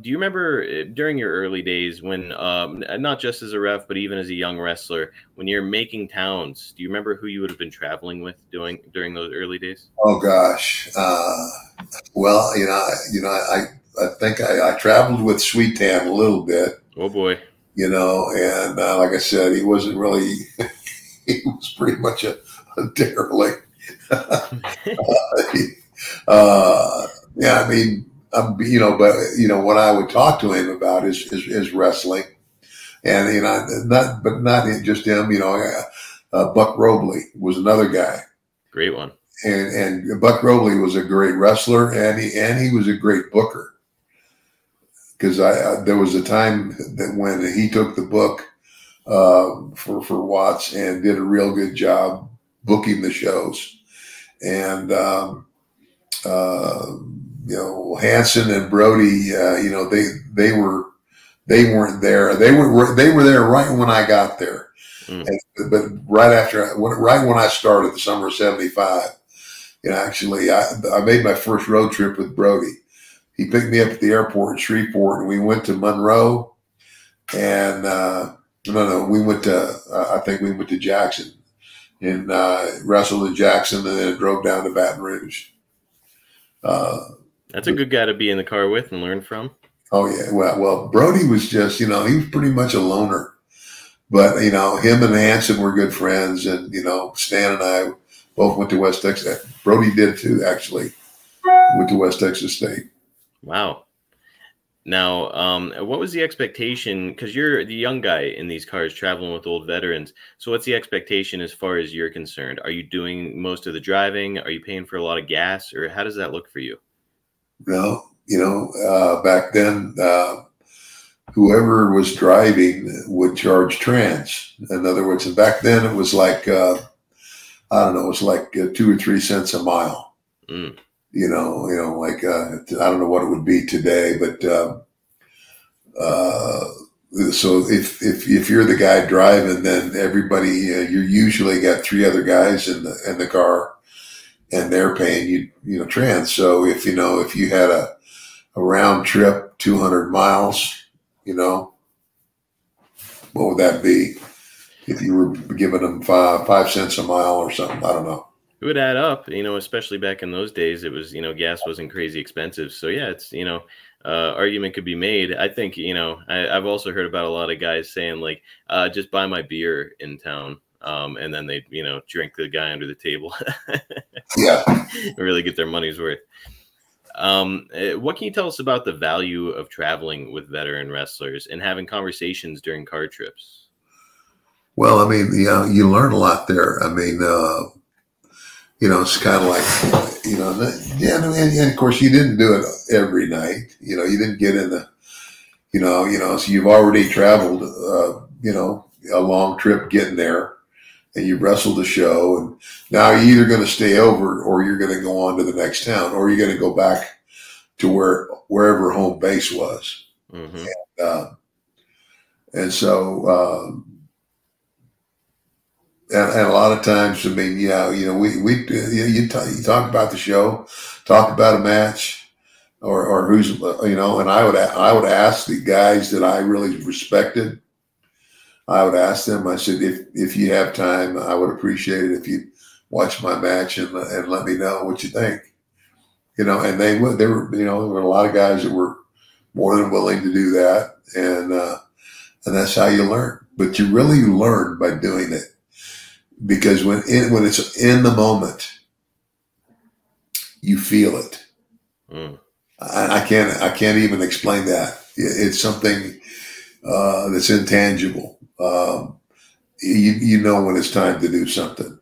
Do you remember during your early days when, not just as a ref, but even as a young wrestler, when you're making towns? Do you remember who you would have been traveling with doing during those early days? Oh gosh. Well, I think I traveled with Sweet Tan a little bit, Oh boy. and like I said, he wasn't really, he was pretty much a derelict. Yeah, I mean, but what I would talk to him about is wrestling, and not just him. Buck Robley was another guy, Great one. and Buck Robley was a great wrestler, and he was a great booker. Because there was a time that when he took the book for Watts and did a real good job booking the shows, and Hanson and Brody, they weren't there. They were there right when I got there, but right when I started, the summer of '75. Actually, I made my first road trip with Brody. He picked me up at the airport in Shreveport, and we went to Monroe, and no, we went to I think we went to Jackson, and wrestled in Jackson, and then drove down to Baton Rouge. That's a good guy to be in the car with and learn from. Oh yeah, well, Brody was just, he was pretty much a loner, but him and Hanson were good friends, and Stan and I both went to West Texas. Brody did too, actually. Went to West Texas State. Wow. Now, what was the expectation? Because you're the young guy in these cars traveling with old veterans. So what's the expectation as far as you're concerned? Are you doing most of the driving? Are you paying for a lot of gas? Or how does that look for you? No, back then, whoever was driving would charge trans. In other words, back then it was like, I don't know, it was like 2 or 3 cents a mile. Mm. Like I don't know what it would be today, but so if you're the guy driving, then everybody, you usually got 3 other guys in the car, and they're paying you trans. So if you had a round trip 200 miles, what would that be if you were giving them 5 cents a mile or something? I don't know. It would add up, especially back in those days. It was, gas wasn't crazy expensive. So yeah, it's, argument could be made. I think, I've also heard about a lot of guys saying like, just buy my beer in town. And then they, drink the guy under the table. Yeah. Really get their money's worth. What can you tell us about the value of traveling with veteran wrestlers and having conversations during car trips? Well, I mean, you learn a lot there. I mean, it's kind of like, yeah, and of course you didn't do it every night. You didn't get in the, so you've already traveled, a long trip getting there, and you wrestled the show, and now you're either going to stay over or you're going to go on to the next town, or you're going to go back to wherever home base was. Mm-hmm. And so, and a lot of times, I mean, you talk about the show, talk about a match, or who's, and I would ask the guys that I really respected. I would ask them. I said, if you have time, I would appreciate it if you watch my match and let me know what you think. And they would. There were a lot of guys that were more than willing to do that, and that's how you learn. But you really learn by doing it. Because when it's in the moment, you feel it. Mm. I can't even explain that. It's something that's intangible. You know when it's time to do something.